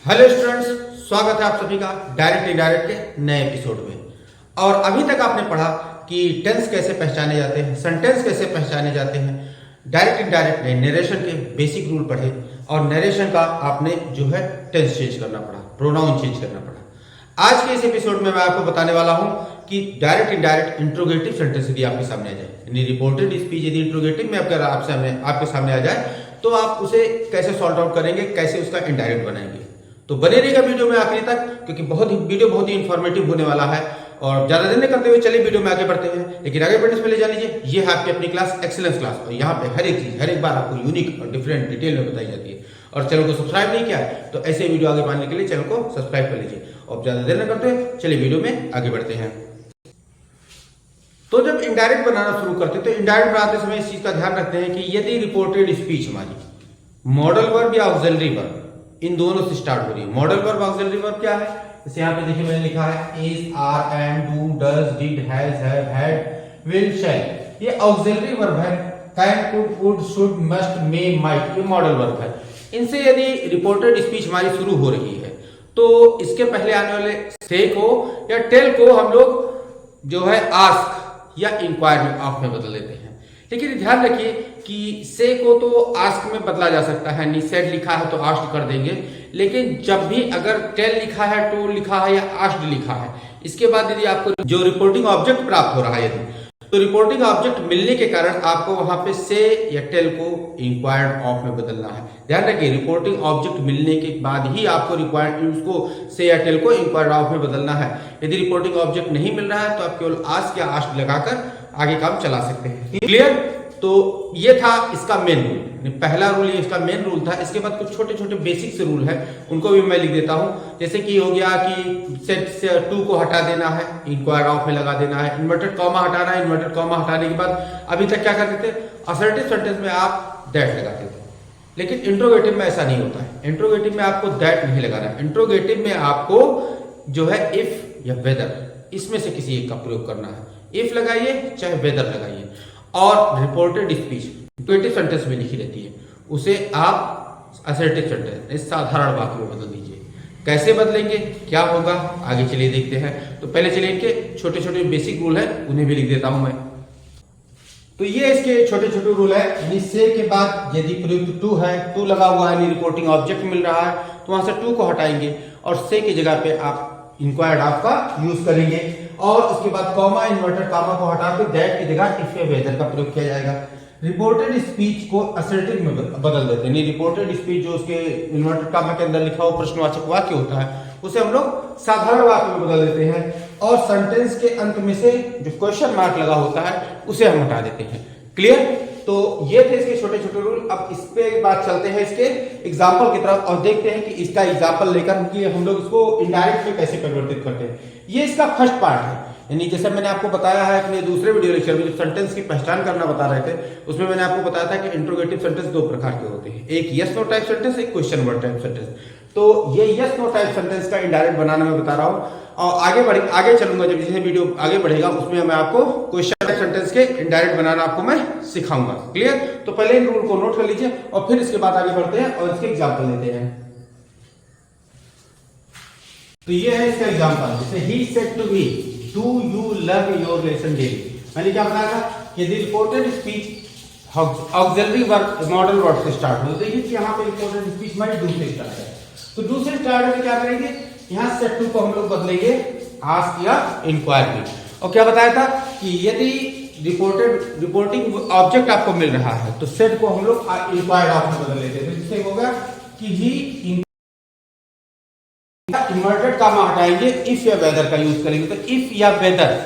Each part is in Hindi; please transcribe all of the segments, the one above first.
हेलो स्टूडेंट्स, स्वागत है आप सभी का डायरेक्ट इनडायरेक्ट के नए एपिसोड में। और अभी तक आपने पढ़ा कि टेंस कैसे पहचाने जाते हैं, सेंटेंस कैसे पहचाने जाते हैं, डायरेक्ट इनडायरेक्ट ने नरेशन के बेसिक रूल पढ़े और नरेशन का आपने जो है टेंस चेंज करना पड़ा, प्रोनाउन चेंज करना पड़ा। आज के इस एपिसोड में मैं आपको बताने वाला हूं कि डायरेक्ट इनडायरेक्ट इंट्रोगेटिव सेंटेंस यदि आपके सामने आ जाए, यानी रिपोर्टेड स्पीच यदि इंट्रोगेटिव में अगर आपके सामने आ जाए तो आप उसे कैसे सॉल्व आउट करेंगे, कैसे उसका इनडायरेक्ट बनाएंगे। तो बने रहिएगा वीडियो में आखिरी तक, क्योंकि वीडियो बहुत ही इंफॉर्मेटिव होने वाला है। और ज्यादा देर नहीं करते हुए चलिए वीडियो में आगे बढ़ते हैं। लेकिन आगे बढ़ने से पहले जान लीजिए, ये है आपकी अपनी क्लास एक्सीलेंस क्लास, और यहाँ पे हर एक चीज हर एक बार आपको यूनिक और डिफरेंट डिटेल में बताई जाती है। और चैनल को सब्सक्राइब नहीं किया है तो ऐसे वीडियो आगे पाने के लिए चैनल को सब्सक्राइब कर लीजिए। और ज्यादा देर नहीं करते हुए चलिए वीडियो में आगे बढ़ते हैं। तो जब इनडायरेक्ट बनाना शुरू करते हैं तो इनडायरेक्ट बनाते समय इस चीज का ध्यान रखते हैं कि यदि रिपोर्टेड स्पीच हमारी मॉडल वर्ब या ऑक्सिलरी वर्ब इन दोनों से स्टार्ट हो रही है। मॉडल वर्ब ऑक्सिलरी वर्ब क्या है, जैसे यहाँ पे देखिए मैंने लिखा है is, are, am, do, does, did, has, have, had, will, shall. ये ऑक्सिलरी वर्ब है। Can, could, would, should, must, may, might, ये मॉडल वर्ब है। इनसे यदि रिपोर्टेड स्पीच हमारी शुरू हो रही है तो इसके पहले आने वाले से को या टेल को हम लोग जो है आस्क या इंक्वायरी ऑफ में बदल देते हैं। लेकिन ध्यान रखिए कि से को तो आस्क में बदला जा सकता है, नी सेड लिखा है तो आस्क्ड कर देंगे। लेकिन जब भी अगर टेल लिखा है, टोल्ड लिखा है या आस्क्ड लिखा है, इसके बाद यदि आपको जो रिपोर्टिंग ऑब्जेक्ट प्राप्त हो रहा है यदि तो रिपोर्टिंग ऑब्जेक्ट मिलने के कारण आपको वहां पे से या टेल को इंक्वायर्ड ऑफ में बदलना है। ध्यान रखिए, रिपोर्टिंग ऑब्जेक्ट मिलने के बाद ही आपको रिक्वायर्ड उसको से या टेल को इंक्वायर्ड ऑफ में बदलना है। यदि रिपोर्टिंग ऑब्जेक्ट नहीं मिल रहा है तो आप केवल आस्क या आस्क्ड लगाकर आगे काम चला सकते हैं। क्लियर? तो ये था इसका मेन रूल, पहला रूल ये इसका मेन रूल था। इसके बाद कुछ छोटे छोटे बेसिक से रूल है, उनको भी मैं लिख देता हूं। जैसे कि हो गया कि सेट से टू को हटा देना है, इंक्वायर ऑफ में लगा देना है, इन्वर्टेड कॉमा हटाना है, इन्वर्टेड कॉमा हटाने के बाद अभी तक क्या करते थे, असर्टिव सेंटेंस में आप दैट लगाते थे। लेकिन इंट्रोगेटिव में ऐसा नहीं होता है। इंट्रोगेटिव में आपको दैट नहीं लगाना है। इंट्रोगेटिव में आपको जो है इफ या वेदर, इसमें से किसी एक का प्रयोग करना है। इफ लगाइए चाहे वेदर लगाइए। और रिपोर्टेड स्पीच इंट्रोगेटिव सेंटेंस में लिखी रहती है, उसे आप असर्टिव सेंटेंस साधारण वाक्य में बदल दीजिए। कैसे बदलेंगे, क्या होगा, आगे चलिए देखते हैं। तो पहले चलिए इनके छोटे छोटे बेसिक रूल है, उन्हें भी लिख देता हूं मैं। तो ये इसके छोटे छोटे रूल है। से के बाद यदि प्रयुक्त टू है, टू लगा हुआ है, रिपोर्टिंग ऑब्जेक्ट मिल रहा है, तो वहां से टू को हटाएंगे और से की जगह पे आप इंक्वायर्ड ऑफ का यूज करेंगे। और उसके बाद कॉमा, इन्वर्टेड कॉमा को हटा के दैट की जगह इफ या वेदर का प्रयोग किया जाएगा। रिपोर्टेड स्पीच को असर्टिव में बदल देते हैं। रिपोर्टेड स्पीच जो उसके इन्वर्टेड कॉमा के अंदर लिखा हुआ प्रश्नवाचक वाक्य होता है, उसे हम लोग साधारण वाक्य में बदल देते हैं। और सेंटेंस के अंत में से जो क्वेश्चन मार्क लगा होता है उसे हम हटा देते हैं। क्लियर? तो ये थे इसके छोटे छोटे रूल। अब इस पे बात चलते हैं इसके एग्जाम्पल की तरफ और देखते हैं कि इसका एग्जाम्पल लेकर हम लोग इसको इनडायरेक्ट में कैसे परिवर्तित करते हैं। ये इसका फर्स्ट पार्ट है। यानी जैसे मैंने आपको बताया है अपने दूसरे वीडियो लेक्चर में, जब सेंटेंस की पहचान करना बता रहे थे, उसमें मैंने आपको बताया था कि इंट्रोगेटिव सेंटेंस दो प्रकार के होते हैं, एक यस नो टाइप सेंटेंस, एक क्वेश्चन वर्ड टाइप सेंटेंस। तो ये यस नो टाइप सेंटेंस का इनडायरेक्ट बनाना मैं बता रहा हूँ। और आगे चलूंगा, जब जैसे वीडियो आगे बढ़ेगा उसमें मैं आपको क्वेश्चन सेंटेंस के इनडायरेक्ट बनाना आपको मैं सिखाऊंगा। क्लियर? तो पहले इन रूल को नोट कर लीजिए और फिर इसके बाद आगे बढ़ते हैं और इसके एग्जाम्पल लेते हैं। तो ये है इसका एग्जाम्पल। जैसे he said to me, do you love your relation daily. मैंने क्या बताया था कि यदि reported speech auxiliary verb modal verb से स्टार्ट हो, देखिए कि यहाँ पे रिपोर्टेड स्पीच हमारी डू से स्टार्ट है। तो डू से स्टार्ट में क्या करेंगे, यहाँ सेड टू को हम लोग बदलेंगे आस्क या इंक्वायर में। और क्या बताया था कि यदि रिपोर्टिंग ऑब्जेक्ट आपको मिल रहा है तो सेड को हम लोग इंक्वायर्ड ऑफ में बदल लेते हैं। तो इससे होगा कि ही इन्वर्टेड कॉमा हटाएंगे, इफ या वेदर का यूज करेंगे। तो इफ या वेदर,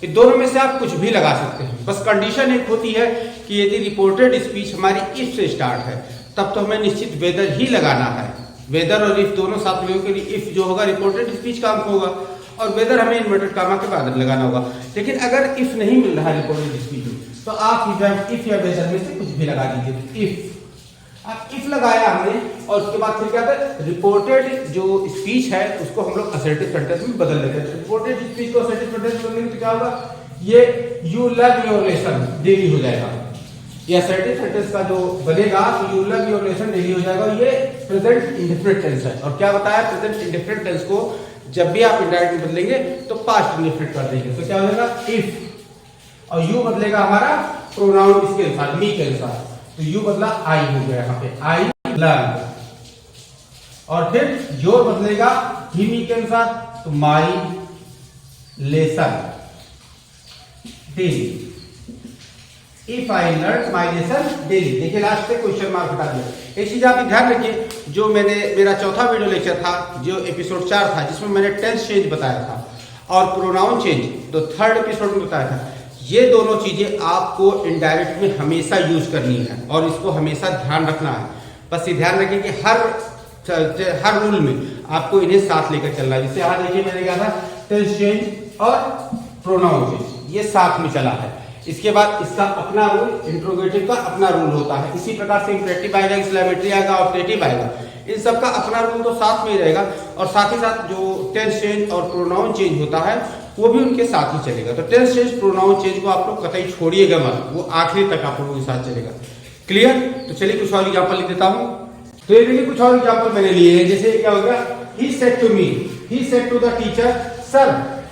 ये दोनों में से आप कुछ भी लगा सकते हैं। बस कंडीशन एक होती है कि यदि रिपोर्टेड स्पीच हमारी इफ से स्टार्ट है तब तो हमें निश्चित वेदर ही लगाना है। वेदर और इफ दोनों साथ में होकर इफ जो होगा रिपोर्टेड स्पीच का अंक होगा और वेदर हमें इन्वर्टेड कॉमा के बाद लगाना होगा। लेकिन अगर इफ नहीं मिल रहा है रिपोर्टेड स्पीच में तो आप इफ या वेदर में से कुछ भी लगा दीजिए। इफ आप इफ लगाया हमने और उसके बाद फिर क्या था, रिपोर्टेड जो स्पीच है उसको हम लोग असर्टिव सेंटेंस में बदल लेते हैं। रिपोर्टेड स्पीच को असर्टिव सेंटेंस में बदलेंगे तो क्या होगा, ये you love your relation daily हो जाएगा। ये असर्टिव सेंटेंस का जो बनेगा तो you love your lesson daily हो जाएगा। ये प्रेजेंट इंडेफिनिट टेंस है। और क्या बताया, प्रेजेंट इंडेफिनिट टेंस को जब भी आप इनडायरेक्ट में बदलेंगे तो पास्ट इंडेफिनिट कर देंगे। तो क्या हो जाएगा, इफ, और यू बदलेगा हमारा प्रोनाउन इसके अनुसार, मी के अनुसार। तो यू बदला आई हो गया यहाँ पे, आई लर्न। और फिर योर बदलेगा ही मी के अनुसार, तो माई lesson daily. If I learn my lesson daily. देखिए लास्ट पे क्वेश्चन मार्क हटा दिया। एक चीज आप ध्यान रखिए, जो मेरा चौथा वीडियो लेक्चर था, जो एपिसोड 4 था, जिसमें मैंने टेंस चेंज बताया था और प्रोनाउन चेंज तो थर्ड एपिसोड में बताया था। ये दोनों चीजें आपको इनडायरेक्ट में हमेशा यूज करनी है और इसको हमेशा ध्यान रखना है। बस ये ध्यान रखिए कि हर रूल में आपको इन्हें साथ लेकर चलना है। जैसे यहाँ देखिए मैंने कहा था टेंस चेंज और प्रोनाउन चेंज, ये साथ में चला है। इसके बाद इसका अपना रूल, इंट्रोगेटिव का अपना रूल होता है। इसी प्रकार से इंपरेटिव आएगा, एक्सक्लेमेटरी आएगा, ऑपरेटिव आएगा। इन सब का अपना रूल तो साथ में ही रहेगा। और साथ ही साथ जो टेंस चेंज और प्रोनाउन चेंज होता है वो भी उनके साथ ही चलेगा। तो टेंस चेंज प्रोनाउन चेंज को आप लोग कतई छोड़िएगा मत, वो आखिरी तक आप लोगों के साथ चलेगा। क्लियर? तो चलिए कुछ और एग्जाम्पल लिख देता हूं। तो ये देखिए कुछ और एग्जाम्पल मैंने लिए हैं। जैसे क्या हो गया, he said to me, he said to the teacher, sir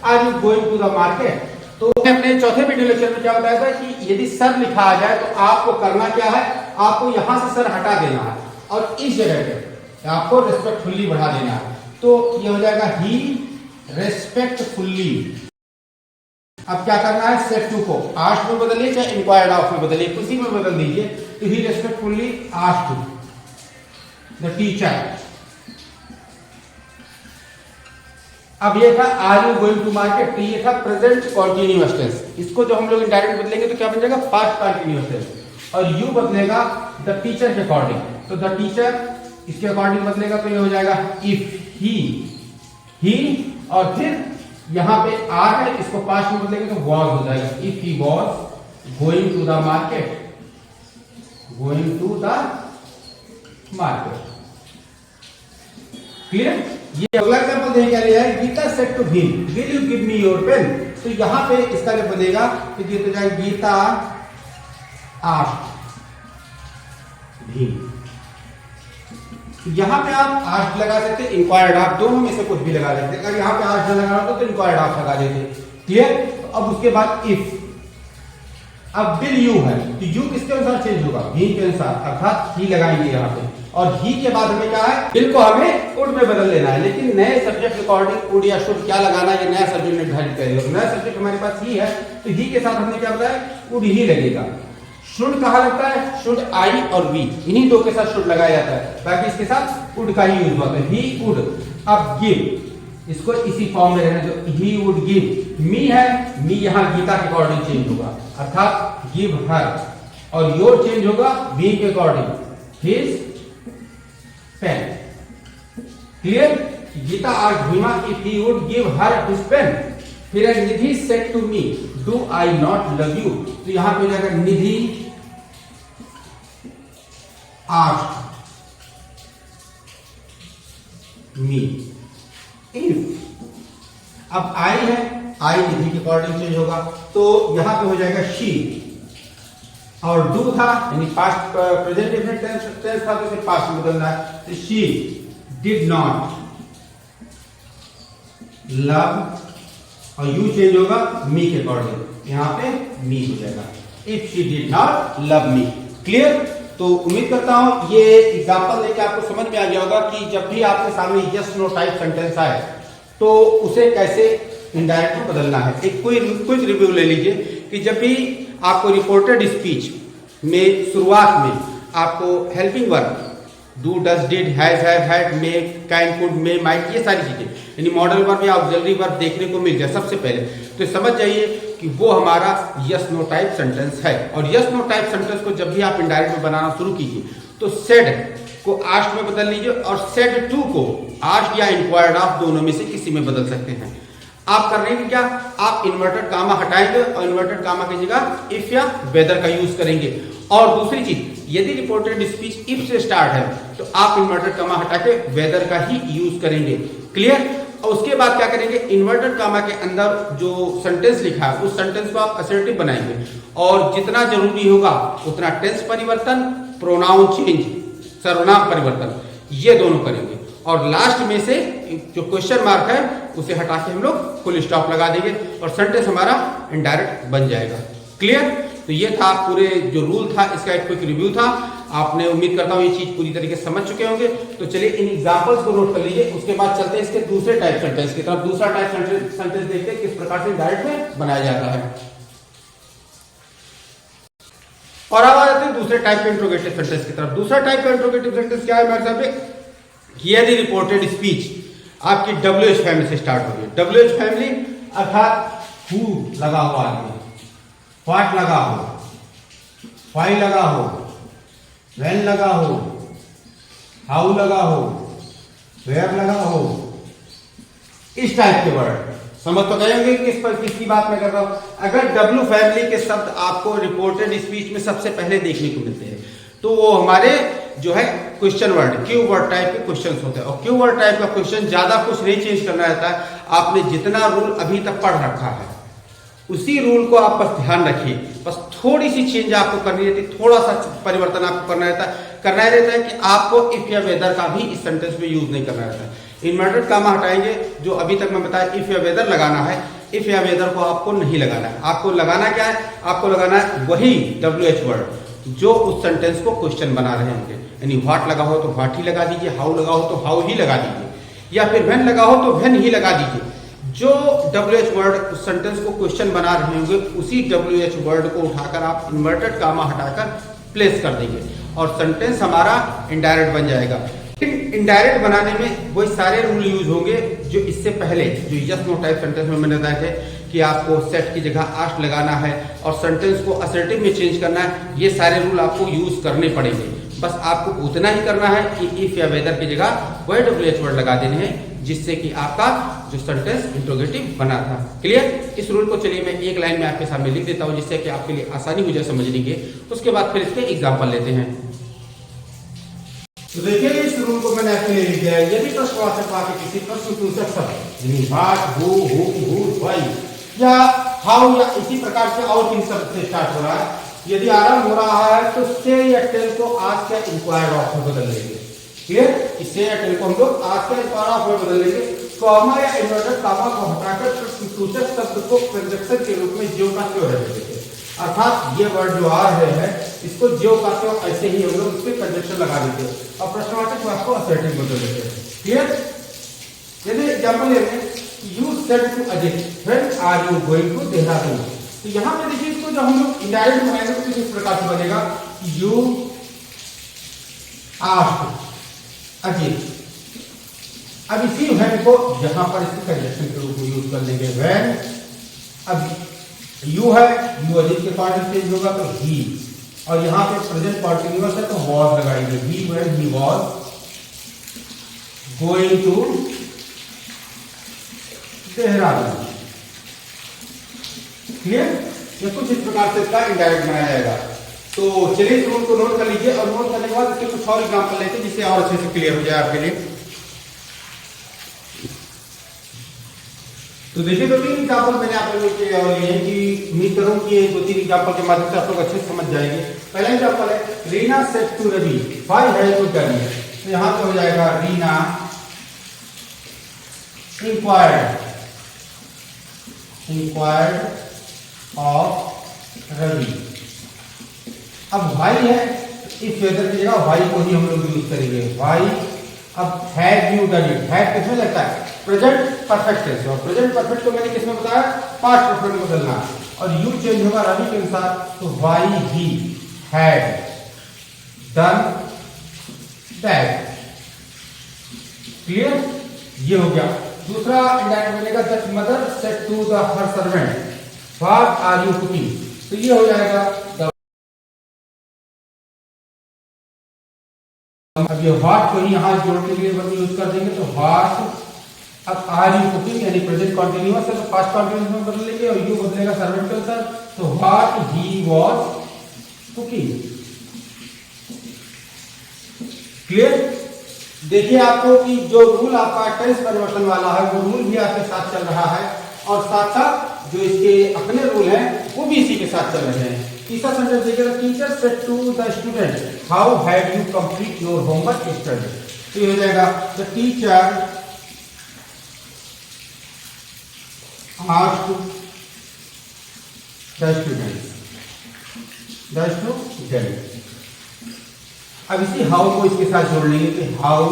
are you going to the market. तो अपने चौथे वीडियो लेक्चर में क्या बताया था कि यदि सर लिखा आ जाए तो आपको करना क्या है, आपको यहां से सर हटा देना है और इस जगह पे आपको रेस्पेक्टफुली बढ़ा देना है। तो ये हो जाएगा ही रेस्पेक्टफुली। अब क्या करना है, सेड टू को आस्क्ड में बदलिए चाहे इंक्वायर्ड ऑफ में बदलिए, किसी में बदल दीजिए। तो he respectfully asked the teacher. अब ये था are you going to market, तो ये था प्रेजेंट कॉन्टिन्यूअस टेंस। इसको जो हम लोग इनडायरेक्ट बदलेंगे तो क्या बन जाएगा, पास्ट कॉन्टिन्यूअस टेंस। और यू बदलेगा द टीचर के अकॉर्डिंग, तो द टीचर इसके अकॉर्डिंग बदलेगा तो ये हो जाएगा इफ ही, और फिर यहां पे आर है, इसको पास्ट में बदलेंगे तो वॉज हो जाएगा। If he was going to the market, going to the market. Clear? ये अगला एग्जांपल देने क्या लिया है, Geeta said to Bhim will you give me your pen. तो यहां पे इसका जो बनेगा तो ये तो जाएगा गीता आस्क्ड भीम। यहां पे आप आस्क्ड लगा सकते, इंक्वायर्ड आप, दोनों में से कुछ भी लगा सकते। अगर यहां पे आस्क्ड लगा रहा तो इंक्वायर्ड आप लगा देते। क्लियर? तो अब उसके बाद इफ, अब विल यू है तो यू किसके अनुसार चेंज होगा, ही के अनुसार, अर्थात ही लगाएंगे यहां पे। और ही के बाद हमें क्या है, विल को हमें वुड में बदल लेना है। लेकिन नए सब्जेक्ट अकॉर्डिंग वुड या शुड क्या लगाना है, ये नया सब्जेक्ट निर्धारित करेगा। नया सब्जेक्ट हमारे पास ही है तो ही के साथ हमने क्या बताया, वुड ही लगेगा। शुड कहां लगता है, शुड आई और वी, इन्हीं दो के साथ शुड लगाया जाता है, बाकी इसके साथ वुड का ही यूज होता है, ही वुड। अब गिव, इसको इसी फॉर्म में रहने दो, ही वुड गिव। मी है, मी यहां गीता के अकॉर्डिंग चेंज होगा, अर्थात गिव हर। और योर चेंज होगा बी के according, his pen. Clear? Gita asked Bhima if he would give her his pen. फिर Nidhi said to me do I not love you, तो यहां पे जाएगा निधि आस्क्ड मी इफ। अब आई है, आई निधि के अकॉर्डिंग चेंज होगा तो यहां पे हो जाएगा शी। और डू था यानी पास्ट प्रेजेंट डेफिनिट टेंस था तो इसे पास्ट में बदलना है। तो शी डिड नॉट लव, और यू चेंज होगा मी के अकॉर्डिंग, यहां पे मी हो जाएगा, if she did not love me. Clear? तो उम्मीद करता हूं ये एग्जांपल लेके आपको समझ में आ गया होगा कि जब भी आपके सामने यस नो टाइप सेंटेंस आए तो उसे कैसे इनडायरेक्ट में बदलना है। एक क्विक रिव्यू ले लीजिए कि जब भी आपको रिपोर्टेड स्पीच में शुरुआत में आपको helping verb do, does, did, has, have, had, may, can, could, may, might, ये सारी चीजें यानी मॉडल वर्ब या ऑक्सिलरी वर्ब देखने को मिल जाए सबसे पहले, तो समझ जाइए कि वो हमारा यस नो टाइप सेंटेंस है। और यस नो टाइप सेंटेंस को जब भी आप इनडायरेक्ट में बनाना शुरू कीजिए तो सेड को आस्क्ड में बदल लीजिए और सेड टू को आस्क्ड या इंक्वायर्ड ऑफ, दोनों में से किसी में बदल सकते हैं। आप कर रहे हैं क्या, आप इन्वर्टेड कामा हटाएंगे और इन्वर्टेड कामा की जगह इफ या वेदर का यूज करेंगे। और दूसरी चीज, यदि रिपोर्टेड स्पीच इफ से स्टार्ट है तो आप इन्वर्टेड कामा हटा के वेदर का ही यूज करेंगे। क्लियर? और उसके बाद क्या करेंगे, इन्वर्टेड कामा के अंदर जो सेंटेंस लिखा है उस सेंटेंस को आप असर्टिव बनाएंगे और जितना जरूरी होगा उतना टेंस परिवर्तन, प्रोनाउन चेंज, सर्वनाम परिवर्तन, ये दोनों करेंगे। और लास्ट में से जो क्वेश्चन मार्क है उसे हटा के हम लोग फुल स्टॉप लगा देंगे और सेंटेंस हमारा इनडायरेक्ट बन जाएगा। क्लियर? तो ये था पूरे जो रूल था, इसका एक क्विक रिव्यू था। आपने, उम्मीद करता हूँ ये चीज पूरी तरीके से समझ चुके होंगे। तो चलिए इन एग्जांपल्स को नोट कर लीजिए, उसके बाद चलते हैं इसके दूसरे टाइप सेंटेंस की तरफ। दूसरा टाइप सेंटेंस देखते हैं किस प्रकार से डायरेक्ट में बनाया जाता है। और अब आ जाते हैं दूसरे टाइप के इंट्रोगेटिव सेंटेंस की तरफ। दूसरा टाइप का इंट्रोगेटिव सेंटेंस क्या है हमारे सामने, यदि रिपोर्टेड स्पीच आपकी WH फैमिली से स्टार्ट हो रही है। WH फैमिली अर्थात हु लगा हुआ आदमी, व्हाट लगा हो, व्हाई लगा हो, व्हेन लगा हो, हाउ लगा हो, वेयर लगा हो, इस टाइप के वर्ड समझ तो गए होंगे किस पर किसकी बात मैं कर रहा हूं। अगर W फैमिली के शब्द आपको रिपोर्टेड स्पीच में सबसे पहले देखने को मिलते हैं तो वो हमारे जो है question word, Q word type के क्वेश्चंस होते हैं। और क्यू वर्ड टाइप का क्वेश्चन ज्यादा कुछ नहीं चेंज करना रहता है। आपने जितना रूल अभी तक पढ़ रखा है उसी रूल को आप बस ध्यान रखिए, बस थोड़ी सी चेंज आपको करनी रहती है, थोड़ा सा परिवर्तन आपको करना ही रहता है कि आपको इफ या वेदर का भी इस सेंटेंस में यूज नहीं करना रहता है। इन्वर्टेड कामा हटाएंगे, जो अभी तक मैं बताया इफ या वेदर लगाना है, इफ या वेदर को आपको नहीं लगाना है। आपको लगाना क्या है, आपको लगाना है वही WH वर्ड जो उस सेंटेंस को क्वेश्चन बना रहे होंगे। यानी व्हाट लगा हो तो व्हाट ही लगा दीजिए, हाउ लगा हो तो हाउ ही लगा दीजिए, या फिर व्हेन लगा हो तो व्हेन ही लगा दीजिए। जो WH वर्ड उस सेंटेंस को क्वेश्चन बना रहे होंगे उसी WH वर्ड को उठाकर आप इन्वर्टेड कामा हटाकर प्लेस कर देंगे और सेंटेंस हमारा इनडायरेक्ट बन जाएगा। इनडायरेक्ट बनाने में वही सारे रूल यूज होंगे जो इससे पहले जो यस नो टाइप सेंटेंस में मैंने बताए थे कि आपको सेट की जगह आस्ट लगाना है और सेंटेंस को असर्टिव में चेंज करना है। ये सारे रूल आपको यूज करने पड़ेंगे। बस आपको उतना ही करना है कि इफ या वेदर की जगह वही WH वर्ड लगा देने हैं जिससे कि आपका जो सेंटेंस इंट्रोगेटिव बना था। क्लियर? इस रूल को चलिए मैं एक लाइन में आपके सामने लिख देता हूं जिससे कि आपके लिए आसानी हो जाए समझने के। उसके बाद फिर इसके एग्जाम्पल लेते हैं। तो देखिए इस रूल को मैंने आपके लिए लिख दिया है। यदि प्रश्नवाचक वाक्य किसी प्रश्न सूचक शब्द यानी व्हाट, हु, हूज, व्हाई या हाउ या इसी प्रकार से और किन शब्द से स्टार्ट हो रहा है, यदि आरंभ हो रहा है तो से या टेल को आज का इंक्वायर्ड ऑफ में बदल लेंगे। क्लियर? इससे या टेल को हम लोग आज का इंक्वायर्ड ऑफ में बदल लेंगे। कॉमा या इन्वर्टेड कामा को हटाकर प्रश्न सूचक शब्द को कंजक्शन के रूप में ज्यों का त्यों रख देते हैं। अर्थात ये वर्ड जो आ रहे हैं इसको ज्यों का त्यों ऐसे ही हम लोग इस पे कंजक्शन लगा देते हैं और प्रश्नवाचक वाक्य को असर्टिव बदल देते हैं। क्लियर? यदि एग्जांपल लेते हैं, you said to Ajit when are you going to Dehradun. तो यहां पे देखिए इसको जब हम लोग इनडायरेक्ट बनाएंगे तो इस प्रकार से बनेगा, यू आस्क्ड अजित। अब इसी व्हेन को यहां पर इसके कंजक्शन के रूप में यूज कर लेंगे। व्हेन, अब यू है, यू अजित के पार्ट में चेंज होगा तो ही, और यहां पे प्रेजेंट कॉन्टिन्यूअस है तो वॉज लगाएंगे। He when he was going to Dehradun. Clear? ये कुछ इस प्रकार से इसका इनडायरेक्ट बनाया जाएगा। तो चलिए इस रूल को नोट कर लीजिए और नोट करने के बाद इसके कुछ और एग्जांपल लेते हैं जिससे और अच्छे से क्लियर हो जाए आपके लिए। तो देखिए दो तीन एग्जांपल मैंने आप लोगों के और लिए कि उम्मीद करूं कि ये दो तीन एग्जांपल के माध्यम से आप लोग अच्छे से समझ जाएंगे। पहला एग्जांपल है, Reena said to Ravi why have you done it. तो यहां पे हो जाएगा रीना इंक्वायर्ड ऑफ रवि। अब व्हाई है, इस वेदर की जगह व्हाई को ही हम लोग यूज करेंगे। व्हाई, अब have you done it, have किसमें लगता है, प्रेजेंट परफेक्ट टेंस। और प्रेजेंट परफेक्ट को मैंने किसमें बताया, पास्ट परफेक्ट में बदलना। और यू चेंज होगा रवि के अनुसार, तो why he had done that. Clear? ये हो गया। दूसरा इंडायरेक्ट बनेगा, that mother said to the her servant what are you cooking. तो ये हो जाएगा, अब ये व्हाट को ही यहां जोड़ के लिए यूज कर देंगे तो व्हाट। अब आर यू कुकिंग यानी प्रेजेंट कॉन्टिन्यूअस है तो पास्ट कॉन्टिन्यूअस में बदल लेंगे और यू बदलेगा सर्वेंट के अंदर, तो what he was cooking. Clear? देखिए आपको कि जो रूल आपका टेंस परिवर्तन वाला है वो रूल भी आपके साथ चल रहा है और साथ साथ जो इसके अपने रूल हैं वो भी इसी के साथ चल रहे हैं। तीसरा सेंटेंस देखिएगा, teacher said to the student how had you complete your homework study. तो ये हो जाएगा the teacher asked the student। अब इसी हाउ को इसके साथ जोड़ लेंगे कि हाउ,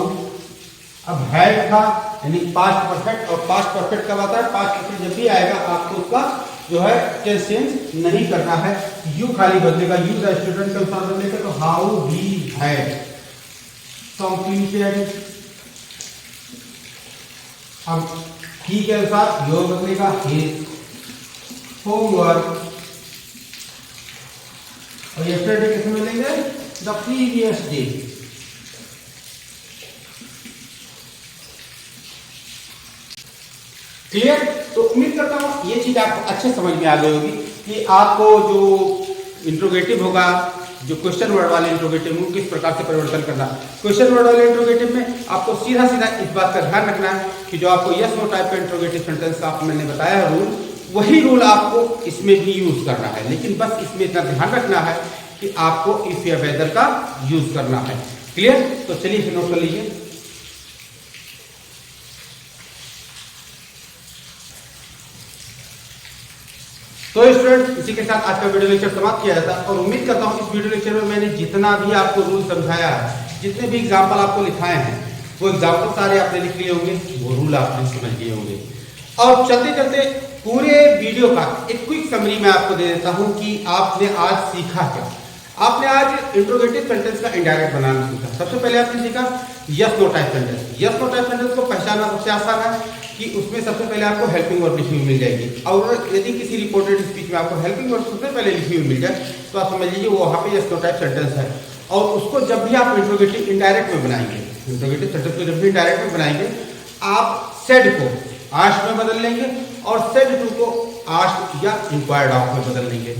अब हैड था यानी पास्ट परफेक्ट, और पास्ट परफेक्ट कब आता है, पास्ट परफेक्ट जब भी आएगा आपको उसका जो है टेंस चेंज नहीं करना है, यू खाली बदलेगा, यू द स्टूडेंट के अनुसार बदलेगा। तो हाउ ही हैड कंप्लीटेड, अब ही के अनुसार योर बदलेगा, हिज होमवर्क, और यस्टरडे किसमें मिलेंगे, द प्रीवियस डे। क्लियर? तो उम्मीद करता हूं ये चीज आपको अच्छे समझ में आ गई होगी कि आपको जो इंट्रोगेटिव होगा, जो क्वेश्चन वर्ड वाले इंट्रोगेटिव में किस प्रकार से परिवर्तन करना। क्वेश्चन वर्ड वाले इंट्रोगेटिव में आपको सीधा सीधा इस बात का ध्यान रखना है कि जो आपको यस नो टाइप का इंट्रोगेटिव सेंटेंस आप मैंने बताया है रूल, वही रूल आपको इसमें भी यूज करना है। लेकिन बस इसमें इतना ध्यान रखना है कि आपको इफ या वेदर का यूज करना है। क्लियर? तो चलिए इसे नोट कर लीजिए। तो स्टूडेंट इसी के साथ आज का वीडियो लेक्चर समाप्त किया जाता है और उम्मीद करता हूं इस वीडियो लेक्चर में मैंने जितना भी आपको रूल समझाया है, जितने भी एग्जाम्पल आपको लिखाए हैं, वो एग्जाम्पल सारे आपने लिख लिए होंगे, वो रूल आपने समझ लिए होंगे। और चलते चलते पूरे वीडियो का एक क्विक समरी मैं आपको दे देता हूं कि आपने आज सीखा क्या। आपने आज इंट्रोगेटिव सेंटेंस का इनडायरेक्ट बनाना सीखा। सबसे पहले आपने सीखा yes no type sentence. Yes no type sentence को पहचानना सबसे आसान है कि उसमें सबसे पहले आपको हेल्पिंग वर्ब लिखी हुई मिल जाएगी, और यदि किसी रिपोर्टेड स्पीच में आपको हेल्पिंग वर्ब सबसे पहले लिखी हुई मिल जाए तो आप समझ लीजिए वो वहाँ पे यस नो टाइप सेंटेंस है। और उसको जब भी आप इंट्रोगेटिव इनडायरेक्ट में बनाएंगे, इंट्रोगेटिव सेंटेंस को जब भी इनडायरेक्ट में बनाएंगे, आप सेड को आस्क्ड में बदल लेंगे और सेड टू को आस्क्ड या इंक्वायर्ड ऑफ में बदल लेंगे,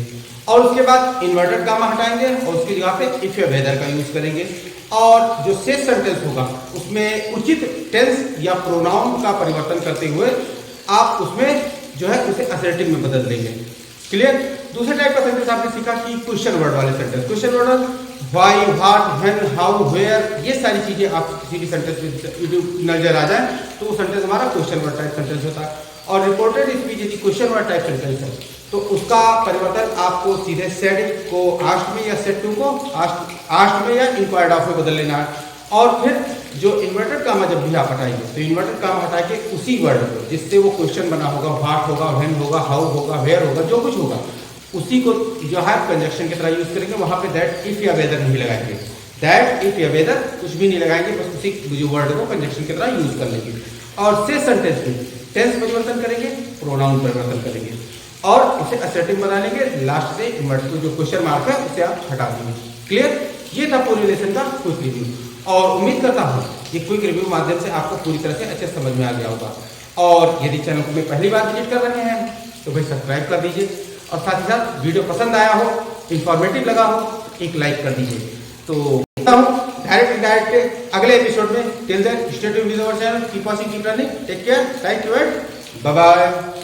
और उसके बाद इन्वर्टेड कामा हटाएंगे और उसकी जगह पे इफ या वेदर का यूज करेंगे। और जो शेष सेंटेंस होगा उसमें उचित टेंस या प्रोनाउन का परिवर्तन करते हुए आप उसमें जो है उसे असर्टिव में बदल देंगे। क्लियर? दूसरे टाइप का सेंटेंस आपने सीखा कि क्वेश्चन वर्ड वाले सेंटेंस। Question word why, what, when, how, where, ये सारी चीजें आप किसी भी सेंटेंस में नजर आ जाए तो वो सेंटेंस हमारा क्वेश्चन वर्ड टाइप सेंटेंस होता है। और रिपोर्टेड स्पीच यदि क्वेश्चन वर्ड टाइप सेंटेंस है तो उसका परिवर्तन आपको सीधे सेड को आस्क्ड में या सेड टू को आस्क्ड में या इंक्वायर्ड ऑफ में बदल लेना है। और फिर जो इन्वर्टेड कामा जब भी आप हटाएंगे तो इन्वर्टेड कामा हटा के उसी वर्ड को जिससे वो क्वेश्चन बना होगा, व्हाट होगा, व्हेन होगा, हाउ होगा, वेयर होगा, जो कुछ होगा उसी को जो है कंजक्शन की तरह यूज करेंगे। वहां पे दैट, इफ या वेदर नहीं लगाएंगे, दैट, इफ या वेदर कुछ भी नहीं लगाएंगे, बस उसी जो वर्ड को कंजक्शन की तरह यूज कर लेंगे। और से सेंटेंस में टेंस परिवर्तन करेंगे, प्रोनाउन परिवर्तन करेंगे और उसे असर्टिव बना लेंगे। लास्ट से इन्वर्टेड जो क्वेश्चन मार्क है उसे आप हटा देंगे। क्लियर? ये था पूरे लेसन का क्विक रिव्यू और उम्मीद करता हूँ ये क्विक रिव्यू माध्यम से आपको पूरी तरह से अच्छे समझ में आ गया होगा। और यदि चैनल को मैं पहली बार विजिट कर रहे हैं तो भाई सब्सक्राइब कर दीजिए और साथ ही साथ वीडियो पसंद आया हो, इंफॉर्मेटिव लगा हो, एक लाइक कर दीजिए। तो डायरेक्ट इनडायरेक्ट अगले एपिसोड में। Till then stay tuned with our channel, keep watching, keep learning, take care, thank you and bye bye.